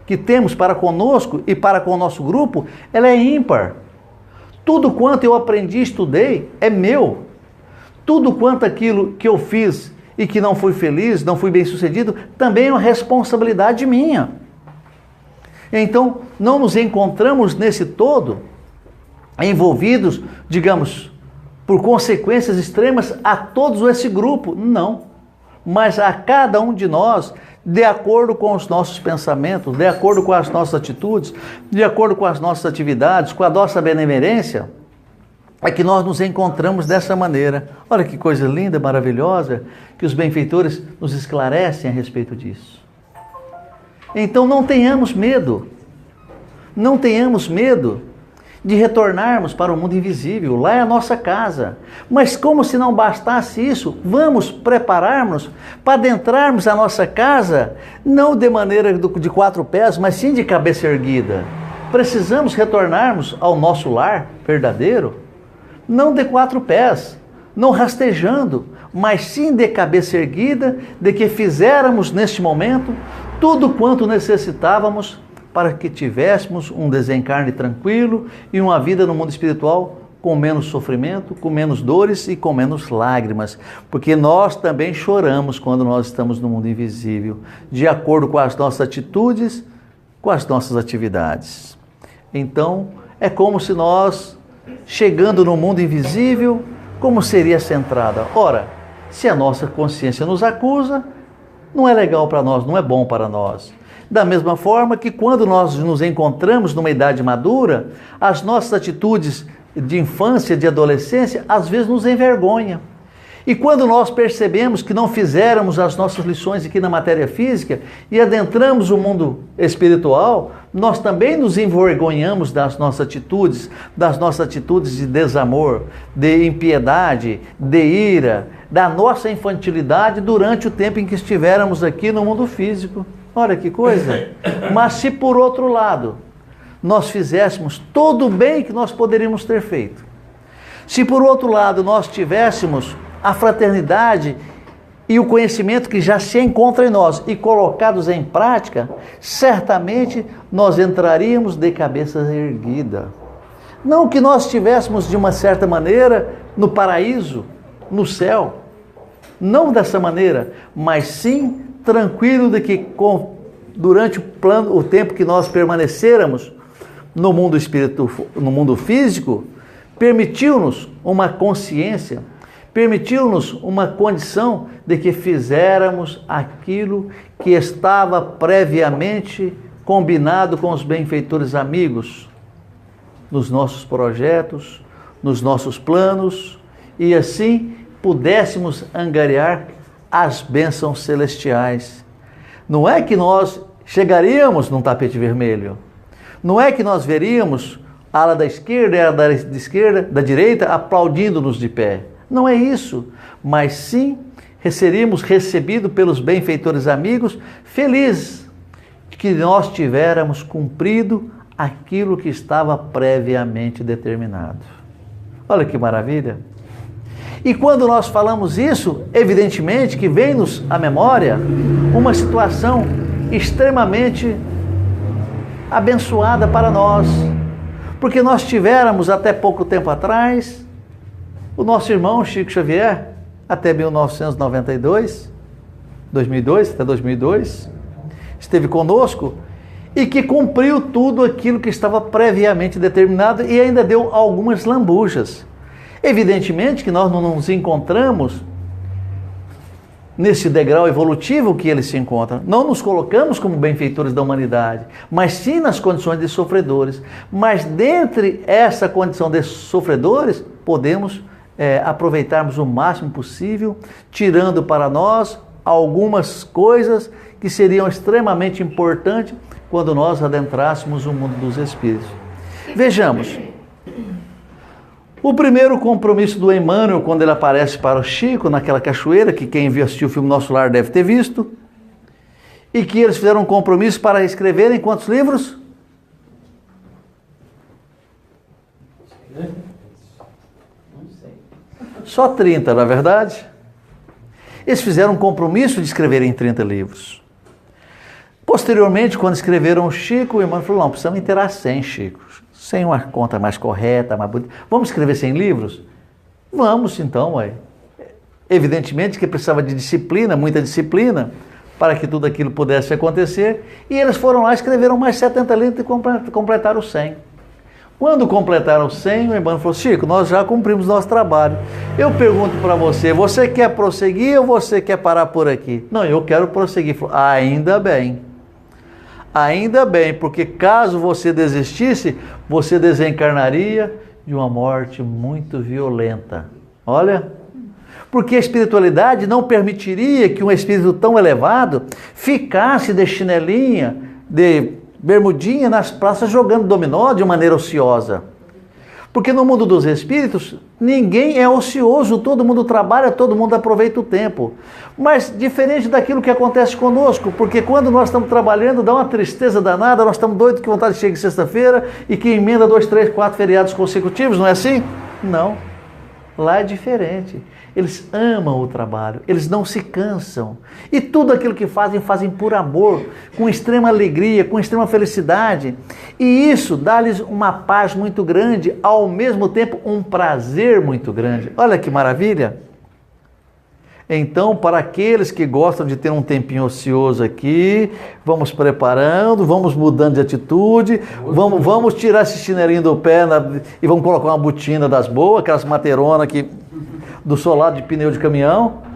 que temos para conosco e para com o nosso grupo, ela é ímpar. Tudo quanto eu aprendi e estudei é meu. Tudo quanto aquilo que eu fiz e que não fui feliz, não fui bem sucedido, também é uma responsabilidade minha. Então, não nos encontramos nesse todo envolvidos, digamos, por consequências extremas a todo esse grupo. Não. Mas a cada um de nós, de acordo com os nossos pensamentos, de acordo com as nossas atitudes, de acordo com as nossas atividades, com a nossa benemerência, é que nós nos encontramos dessa maneira. Olha que coisa linda, maravilhosa, que os benfeitores nos esclarecem a respeito disso. Então não tenhamos medo. Não tenhamos medo de retornarmos para o mundo invisível. Lá é a nossa casa. Mas como se não bastasse isso, vamos preparar-nos para adentrarmos a nossa casa, não de maneira de 4 pés, mas sim de cabeça erguida. Precisamos retornarmos ao nosso lar verdadeiro, não de 4 pés, não rastejando, mas sim de cabeça erguida, de que fizéramos neste momento tudo quanto necessitávamos para que tivéssemos um desencarne tranquilo e uma vida no mundo espiritual com menos sofrimento, com menos dores e com menos lágrimas, porque nós também choramos quando nós estamos no mundo invisível, de acordo com as nossas atitudes, com as nossas atividades. Então, é como se nós, chegando no mundo invisível, como seria essa entrada? Ora, se a nossa consciência nos acusa, não é legal para nós, não é bom para nós. Da mesma forma que quando nós nos encontramos numa idade madura, as nossas atitudes de infância, de adolescência, às vezes nos envergonham. E quando nós percebemos que não fizéramos as nossas lições aqui na matéria física e adentramos o mundo espiritual, nós também nos envergonhamos das nossas atitudes de desamor, de impiedade, de ira, da nossa infantilidade durante o tempo em que estivermos aqui no mundo físico. Olha que coisa! Mas se por outro lado, nós fizéssemos todo o bem que nós poderíamos ter feito, se por outro lado nós tivéssemos a fraternidade e o conhecimento que já se encontra em nós e colocados em prática, certamente nós entraríamos de cabeça erguida. Não que nós estivéssemos de uma certa maneira no paraíso, no céu, não dessa maneira, mas sim tranquilo de que durante o tempo que nós permanecêramos no mundo espiritual, no mundo físico, permitiu-nos uma consciência, permitiu-nos uma condição de que fizéramos aquilo que estava previamente combinado com os benfeitores amigos, nos nossos projetos, nos nossos planos, e assim pudéssemos angariar as bênçãos celestiais. Não é que nós chegaríamos num tapete vermelho, não é que nós veríamos a ala da esquerda e a ala da direita aplaudindo-nos de pé. Não é isso, mas sim seríamos recebidos pelos benfeitores amigos, felizes de que nós tivéssemos cumprido aquilo que estava previamente determinado. Olha que maravilha! E quando nós falamos isso, evidentemente que vem-nos à memória uma situação extremamente abençoada para nós, porque nós tivéramos até pouco tempo atrás o nosso irmão Chico Xavier, até 1992, 2002, até 2002, esteve conosco e que cumpriu tudo aquilo que estava previamente determinado e ainda deu algumas lambujas. Evidentemente que nós não nos encontramos nesse degrau evolutivo que ele se encontra. Não nos colocamos como benfeitores da humanidade, mas sim nas condições de sofredores. Mas dentre essa condição de sofredores, podemos aproveitarmos o máximo possível, tirando para nós algumas coisas que seriam extremamente importantes quando nós adentrássemos o mundo dos espíritos. Vejamos. O primeiro compromisso do Emmanuel, quando ele aparece para o Chico, naquela cachoeira, que quem viu assistir o filme Nosso Lar deve ter visto, e que eles fizeram um compromisso para escreverem quantos livros? Não sei. Só 30, não é verdade? Eles fizeram um compromisso de escreverem 30 livros. Posteriormente, quando escreveram o Chico, o Emmanuel falou, não, precisamos inteirar 100, Chico. Sem uma conta mais correta, mais bonita. Vamos escrever 100 livros? Vamos, então, ué. Evidentemente que precisava de disciplina, muita disciplina, para que tudo aquilo pudesse acontecer. E eles foram lá, escreveram mais 70 livros e completaram 100. Quando completaram 100, o Emmanuel falou, Chico, nós já cumprimos nosso trabalho. Eu pergunto para você, você quer prosseguir ou você quer parar por aqui? Não, eu quero prosseguir. Falou, ainda bem. Ainda bem, porque caso você desistisse, você desencarnaria de uma morte muito violenta. Olha, porque a espiritualidade não permitiria que um espírito tão elevado ficasse de chinelinha, de bermudinha nas praças jogando dominó de maneira ociosa. Porque no mundo dos espíritos, ninguém é ocioso, todo mundo trabalha, todo mundo aproveita o tempo. Mas diferente daquilo que acontece conosco, porque quando nós estamos trabalhando, dá uma tristeza danada, nós estamos doidos que vontade de chegar sexta-feira e que emenda 2, 3, 4 feriados consecutivos, não é assim? Não. Lá é diferente. Eles amam o trabalho, eles não se cansam. E tudo aquilo que fazem, fazem por amor, com extrema alegria, com extrema felicidade. E isso dá-lhes uma paz muito grande, ao mesmo tempo um prazer muito grande. Olha que maravilha! Então, para aqueles que gostam de ter um tempinho ocioso aqui, vamos preparando, vamos mudando de atitude, vamos tirar esse chinelinho do pé e vamos colocar uma botina das boas, aquelas materonas do solado de pneu de caminhão.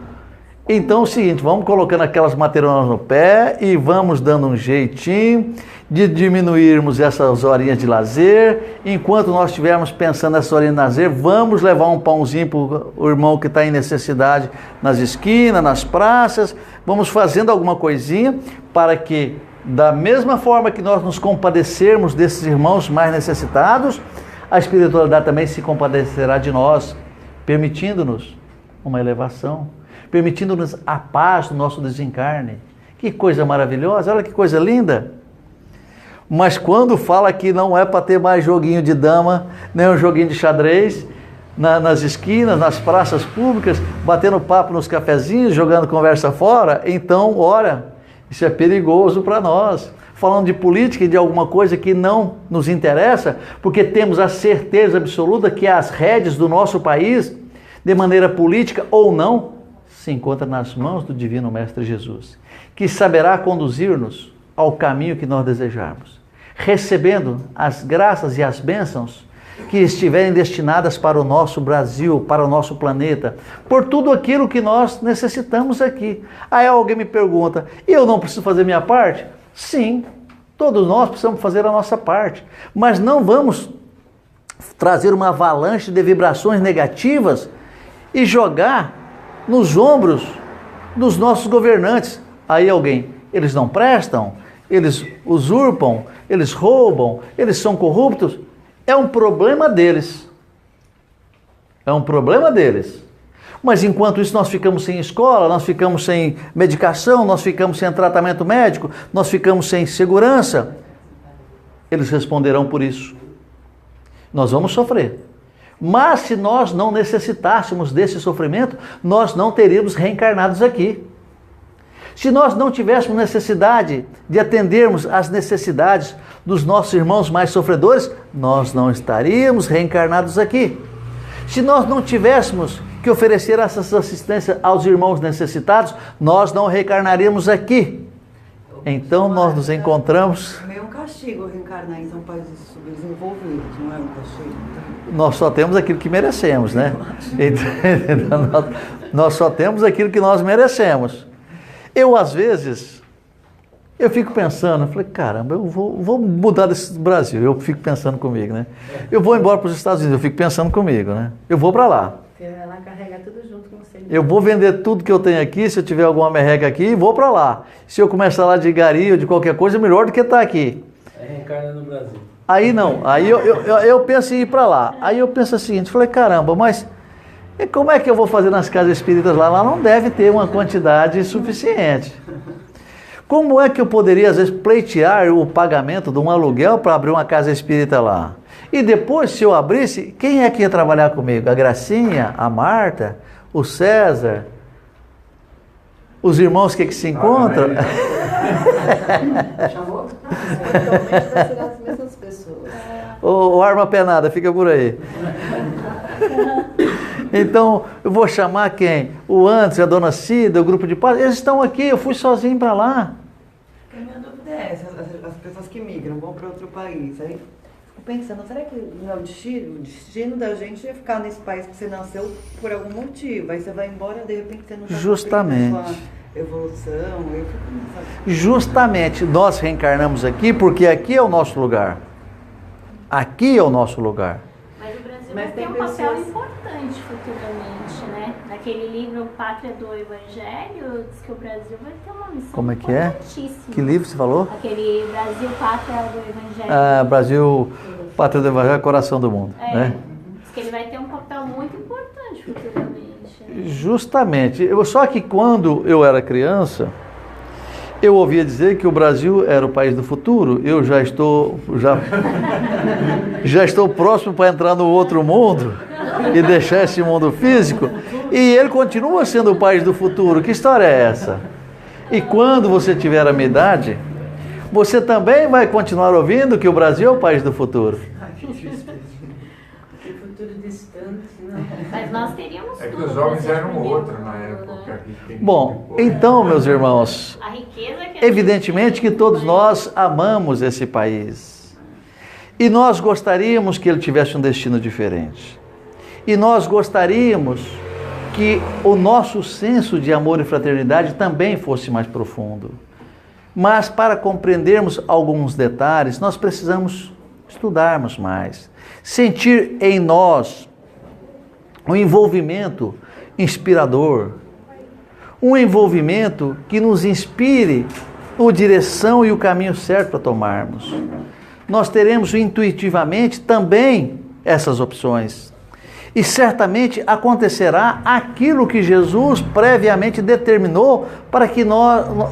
Então é o seguinte, vamos colocando aquelas materonas no pé e vamos dando um jeitinho de diminuirmos essas horinhas de lazer. Enquanto nós estivermos pensando nessa horinha de lazer, vamos levar um pãozinho para o irmão que está em necessidade nas esquinas, nas praças. Vamos fazendo alguma coisinha para que, da mesma forma que nós nos compadecermos desses irmãos mais necessitados, a espiritualidade também se compadecerá de nós, permitindo-nos uma elevação, permitindo-nos a paz do nosso desencarne. Que coisa maravilhosa, olha que coisa linda. Mas quando fala que não é para ter mais joguinho de dama, nem um joguinho de xadrez, nas esquinas, nas praças públicas, batendo papo nos cafezinhos, jogando conversa fora, então, ora, isso é perigoso para nós. Falando de política e de alguma coisa que não nos interessa, porque temos a certeza absoluta que as rédeas do nosso país, de maneira política ou não, se encontra nas mãos do Divino Mestre Jesus, que saberá conduzir-nos ao caminho que nós desejarmos, recebendo as graças e as bênçãos que estiverem destinadas para o nosso Brasil, para o nosso planeta, por tudo aquilo que nós necessitamos aqui. Aí alguém me pergunta, eu não preciso fazer minha parte? Sim, todos nós precisamos fazer a nossa parte, mas não vamos trazer uma avalanche de vibrações negativas e jogar nos ombros dos nossos governantes. Aí alguém, eles não prestam, eles usurpam, eles roubam, eles são corruptos. É um problema deles. É um problema deles. Mas enquanto isso nós ficamos sem escola, nós ficamos sem medicação, nós ficamos sem tratamento médico, nós ficamos sem segurança, eles responderão por isso. Nós vamos sofrer. Mas se nós não necessitássemos desse sofrimento, nós não teríamos reencarnados aqui. Se nós não tivéssemos necessidade de atendermos às necessidades dos nossos irmãos mais sofredores, nós não estaríamos reencarnados aqui. Se nós não tivéssemos que oferecer essa assistência aos irmãos necessitados, nós não reencarnaríamos aqui. Então nós nos encontramos... É meio um castigo reencarnar em países subdesenvolvidos, não é um castigo? Nós só temos aquilo que merecemos, né? Então, nós só temos aquilo que nós merecemos. Eu, às vezes, eu fico pensando, eu falei, caramba, eu vou mudar desse Brasil. Eu fico pensando comigo, né? Eu vou embora para os Estados Unidos, eu fico pensando comigo, né? Eu vou para lá. Você vai lá carregar tudo junto com você. Eu vou vender tudo que eu tenho aqui, se eu tiver alguma merreca aqui, e vou para lá. Se eu começar lá de gari ou de qualquer coisa, melhor do que estar aqui. Reencarna no Brasil. Aí não, aí eu penso em ir para lá. Aí eu penso o seguinte, falei, caramba, mas como é que eu vou fazer nas casas espíritas lá? Lá não deve ter uma quantidade suficiente. Como é que eu poderia, às vezes, pleitear o pagamento de um aluguel para abrir uma casa espírita lá? E depois, se eu abrisse, quem é que ia trabalhar comigo? A Gracinha, a Marta, o César, os irmãos que se encontram? Chamou? Eventualmente vai ser as mesmas pessoas. O Arma Penada, fica por aí. Então, eu vou chamar quem? O Anderson, a Dona Cida, o grupo de paz, eles estão aqui, eu fui sozinho para lá. A minha dúvida é essa, as pessoas que migram, vão para outro país, aí fico pensando, será que não é o destino da gente é ficar nesse país que você nasceu por algum motivo, aí você vai embora, de repente você não está Justamente. a sua evolução, eu fico pensando. Justamente, nós reencarnamos aqui porque aqui é o nosso lugar. Aqui é o nosso lugar. Mas o Brasil vai Mas ter tem um papel pessoas- importante futuramente, né? Naquele livro Pátria do Evangelho, diz que o Brasil vai ter uma missão Como é que é? importantíssima. Que livro você falou? Aquele Brasil Pátria do Evangelho. Ah, Brasil, Pátria do Evangelho, Coração do Mundo. Né? Diz que ele vai ter um papel muito importante futuramente. Né? Justamente. Só que quando eu era criança, eu ouvia dizer que o Brasil era o país do futuro. Eu já estou próximo para entrar no outro mundo e deixar esse mundo físico. E ele continua sendo o país do futuro. Que história é essa? E quando você tiver a minha idade, você também vai continuar ouvindo que o Brasil é o país do futuro. Que futuro distante, né? Mas nós teríamos É que tudo os jovens pra ser eram primeiro outra na mundo, época. né? que tem Bom, muita coisa. então, meus irmãos, A riqueza que a gente evidentemente que tem, todos mas- nós amamos esse país. E nós gostaríamos que ele tivesse um destino diferente. E nós gostaríamos que o nosso senso de amor e fraternidade também fosse mais profundo. Mas para compreendermos alguns detalhes, nós precisamos estudarmos mais. Sentir em nós um envolvimento inspirador. Um envolvimento que nos inspire a direção e o caminho certo para tomarmos. Nós teremos intuitivamente também essas opções. E certamente acontecerá aquilo que Jesus previamente determinou para que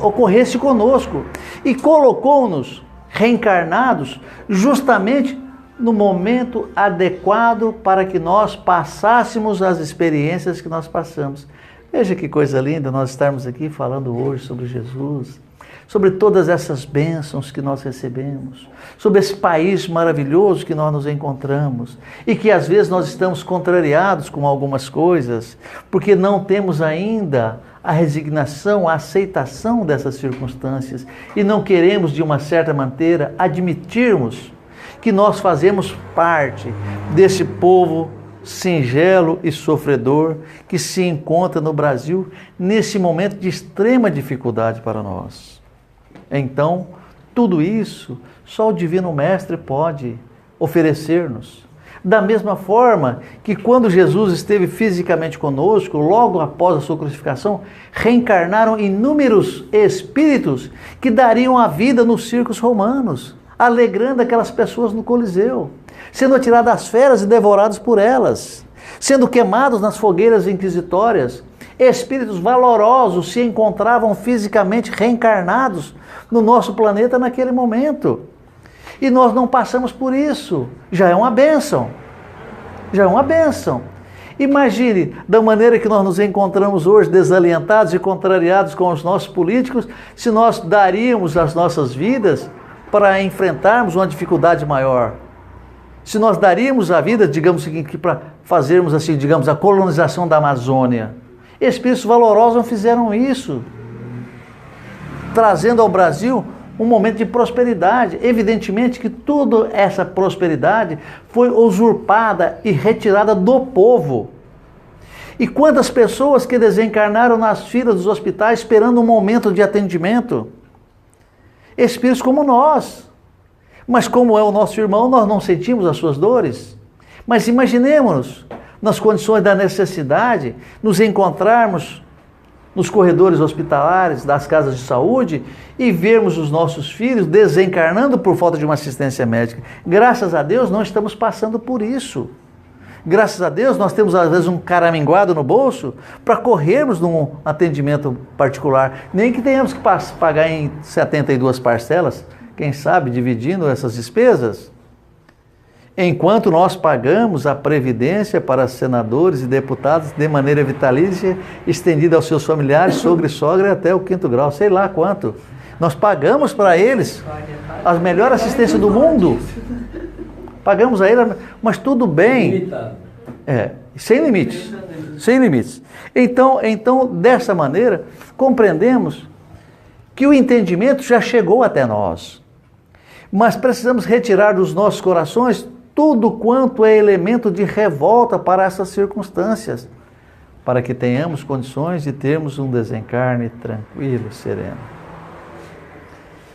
ocorresse conosco. E colocou-nos reencarnados justamente no momento adequado para que nós passássemos as experiências que nós passamos. Veja que coisa linda nós estarmos aqui falando hoje sobre Jesus, sobre todas essas bênçãos que nós recebemos, sobre esse país maravilhoso que nós nos encontramos e que às vezes nós estamos contrariados com algumas coisas, porque não temos ainda a resignação, a aceitação dessas circunstâncias e não queremos, de uma certa maneira, admitirmos que nós fazemos parte desse povo singelo e sofredor que se encontra no Brasil nesse momento de extrema dificuldade para nós. Então, tudo isso só o Divino Mestre pode oferecer-nos. Da mesma forma que quando Jesus esteve fisicamente conosco, logo após a sua crucificação, reencarnaram inúmeros espíritos que dariam a vida nos circos romanos, alegrando aquelas pessoas no Coliseu, sendo atirados às feras e devorados por elas, sendo queimados nas fogueiras inquisitórias. Espíritos valorosos se encontravam fisicamente reencarnados no nosso planeta naquele momento. E nós não passamos por isso. Já é uma bênção. Já é uma bênção. Imagine, da maneira que nós nos encontramos hoje, desalientados e contrariados com os nossos políticos, se nós daríamos as nossas vidas para enfrentarmos uma dificuldade maior. Se nós daríamos a vida, digamos assim, para fazermos assim, digamos, a colonização da Amazônia. Espíritos valorosos não fizeram isso, trazendo ao Brasil um momento de prosperidade. Evidentemente que toda essa prosperidade foi usurpada e retirada do povo. E quantas pessoas que desencarnaram nas filas dos hospitais esperando um momento de atendimento? Espíritos como nós. Mas como é o nosso irmão, nós não sentimos as suas dores. Mas imaginemos-nos, nas condições da necessidade, nos encontrarmos nos corredores hospitalares das casas de saúde e vermos os nossos filhos desencarnando por falta de uma assistência médica. Graças a Deus não estamos passando por isso. Graças a Deus nós temos às vezes um caraminguado no bolso para corrermos num atendimento particular. Nem que tenhamos que pagar em 72 parcelas, quem sabe dividindo essas despesas. Enquanto nós pagamos a previdência para senadores e deputados de maneira vitalícia, estendida aos seus familiares, sogro e sogra até o 5º grau, sei lá quanto. Nós pagamos para eles a melhor assistência do mundo. Pagamos a eles, mas tudo bem. Limitado. Sem limites. Sem limites. Então, dessa maneira, compreendemos que o entendimento já chegou até nós. Mas precisamos retirar dos nossos corações tudo quanto é elemento de revolta para essas circunstâncias, para que tenhamos condições de termos um desencarne tranquilo, sereno.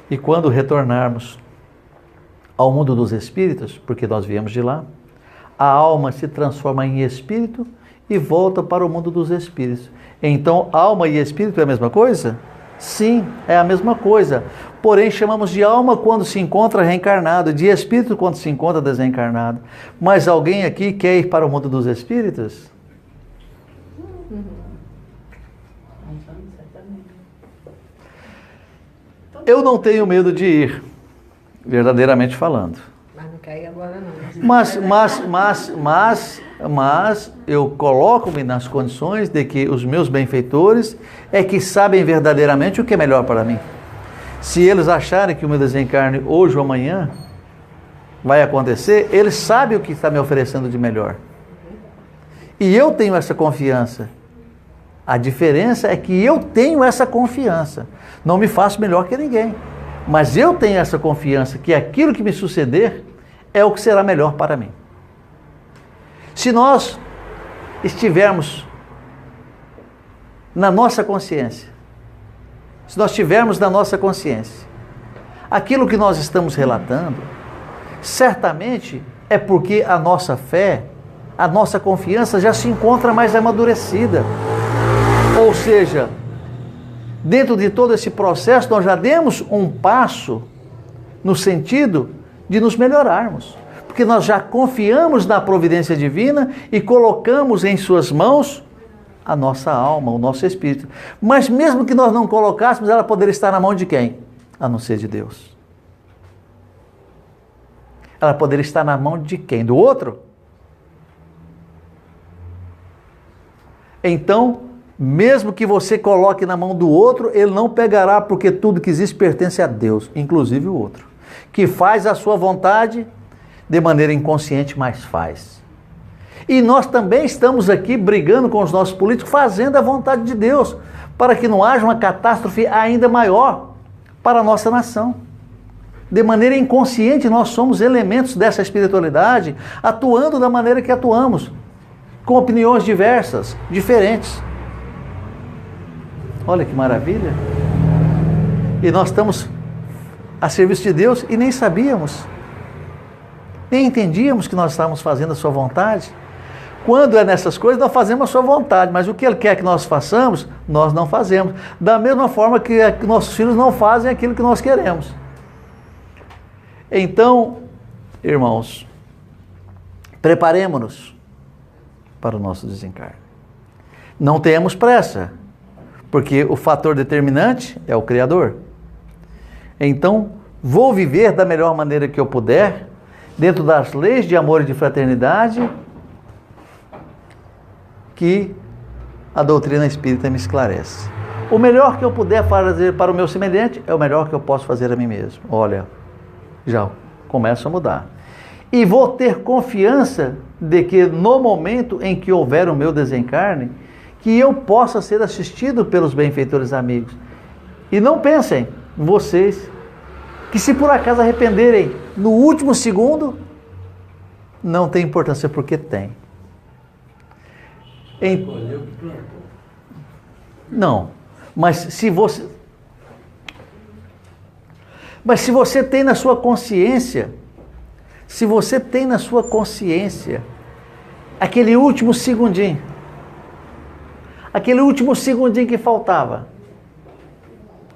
E quando retornarmos ao mundo dos espíritos, porque nós viemos de lá, a alma se transforma em espírito e volta para o mundo dos espíritos. Então, alma e espírito é a mesma coisa? Sim, é a mesma coisa. Porém, chamamos de alma quando se encontra reencarnado, de espírito quando se encontra desencarnado. Mas alguém aqui quer ir para o mundo dos espíritos? Eu não tenho medo de ir, verdadeiramente falando. Mas não quer ir agora não. Mas eu coloco-me nas condições de que os meus benfeitores é que sabem verdadeiramente o que é melhor para mim. Se eles acharem que o meu desencarne hoje ou amanhã vai acontecer, eles sabem o que está me oferecendo de melhor. E eu tenho essa confiança. A diferença é que eu tenho essa confiança. Não me faço melhor que ninguém. Mas eu tenho essa confiança que aquilo que me suceder é o que será melhor para mim. Se nós estivermos na nossa consciência, se nós tivermos na nossa consciência aquilo que nós estamos relatando, certamente é porque a nossa fé, a nossa confiança já se encontra mais amadurecida. Ou seja, dentro de todo esse processo, nós já demos um passo no sentido de nos melhorarmos. Porque nós já confiamos na providência divina e colocamos em suas mãos a nossa alma, o nosso espírito. Mas mesmo que nós não colocássemos, ela poderia estar na mão de quem? A não ser de Deus. Ela poderia estar na mão de quem? Do outro? Então, mesmo que você coloque na mão do outro, ele não pegará, porque tudo que existe pertence a Deus, inclusive o outro, que faz a sua vontade de maneira inconsciente, mas faz. E nós também estamos aqui brigando com os nossos políticos, fazendo a vontade de Deus, para que não haja uma catástrofe ainda maior para a nossa nação. De maneira inconsciente, nós somos elementos dessa espiritualidade, atuando da maneira que atuamos, com opiniões diversas, diferentes. Olha que maravilha! E nós estamos a serviço de Deus e nem sabíamos, nem entendíamos que nós estávamos fazendo a sua vontade. Quando é nessas coisas, nós fazemos a sua vontade, mas o que Ele quer que nós façamos, nós não fazemos. Da mesma forma que nossos filhos não fazem aquilo que nós queremos. Então, irmãos, preparemo-nos para o nosso desencarne. Não tenhamos pressa, porque o fator determinante é o Criador. Então, vou viver da melhor maneira que eu puder, dentro das leis de amor e de fraternidade que a doutrina espírita me esclarece. O melhor que eu puder fazer para o meu semelhante é o melhor que eu posso fazer a mim mesmo. Olha, já começo a mudar. E vou ter confiança de que no momento em que houver o meu desencarne, que eu possa ser assistido pelos benfeitores amigos. E não pensem, vocês, que se por acaso arrependerem no último segundo, não tem importância, porque tem. Não, mas se você tem na sua consciência, aquele último segundinho que faltava,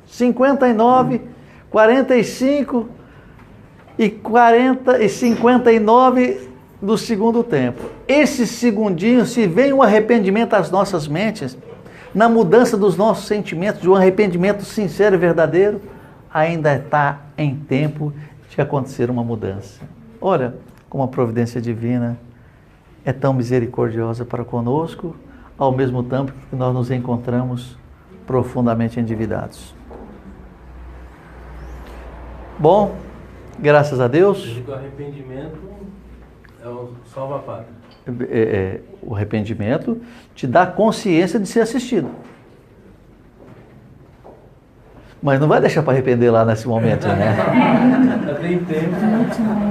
59, 45 e 40 e 59 do segundo tempo. Esse segundinho, se vem um arrependimento às nossas mentes, na mudança dos nossos sentimentos, de um arrependimento sincero e verdadeiro, ainda está em tempo de acontecer uma mudança. Olha como a providência divina é tão misericordiosa para conosco, ao mesmo tempo que nós nos encontramos profundamente endividados. Bom, graças a Deus. O arrependimento é o salva-pátria. O arrependimento te dá consciência de ser assistido. Mas não vai deixar para arrepender lá nesse momento, né? Tem tempo.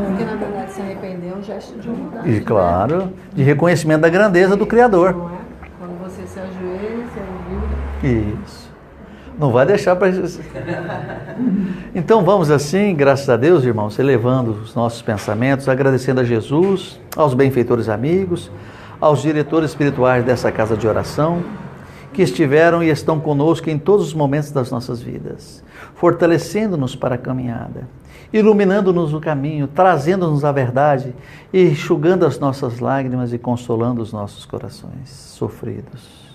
Porque na verdade se arrepender é um gesto de humildade. E claro, de reconhecimento da grandeza do Criador. Não é? Quando você se ajoelha, você ouviu. Isso. Não vai deixar para... Então vamos assim, graças a Deus, irmãos, elevando os nossos pensamentos, agradecendo a Jesus, aos benfeitores amigos, aos diretores espirituais dessa casa de oração, que estiveram e estão conosco em todos os momentos das nossas vidas, fortalecendo-nos para a caminhada, iluminando-nos o caminho, trazendo-nos a verdade, enxugando as nossas lágrimas e consolando os nossos corações sofridos.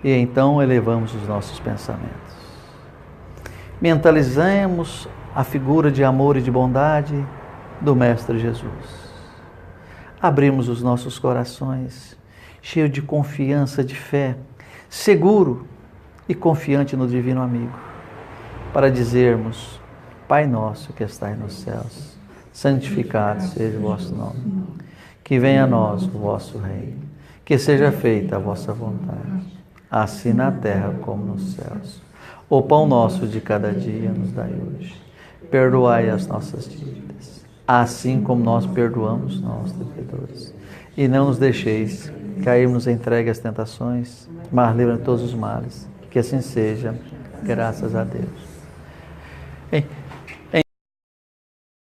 E então elevamos os nossos pensamentos. Mentalizemos a figura de amor e de bondade do Mestre Jesus. Abrimos os nossos corações, cheios de confiança, de fé, seguro e confiante no Divino Amigo, para dizermos: Pai nosso que estais nos céus, santificado seja o vosso nome. Que venha a nós o vosso reino. Que seja feita a vossa vontade, assim na terra como nos céus. O pão nosso de cada dia nos dai hoje. Perdoai as nossas dívidas, assim como nós perdoamos nossos devedores. E não nos deixeis cairmos entregue às tentações, mas livra-nos de todos os males. Que assim seja, graças a Deus. Bem,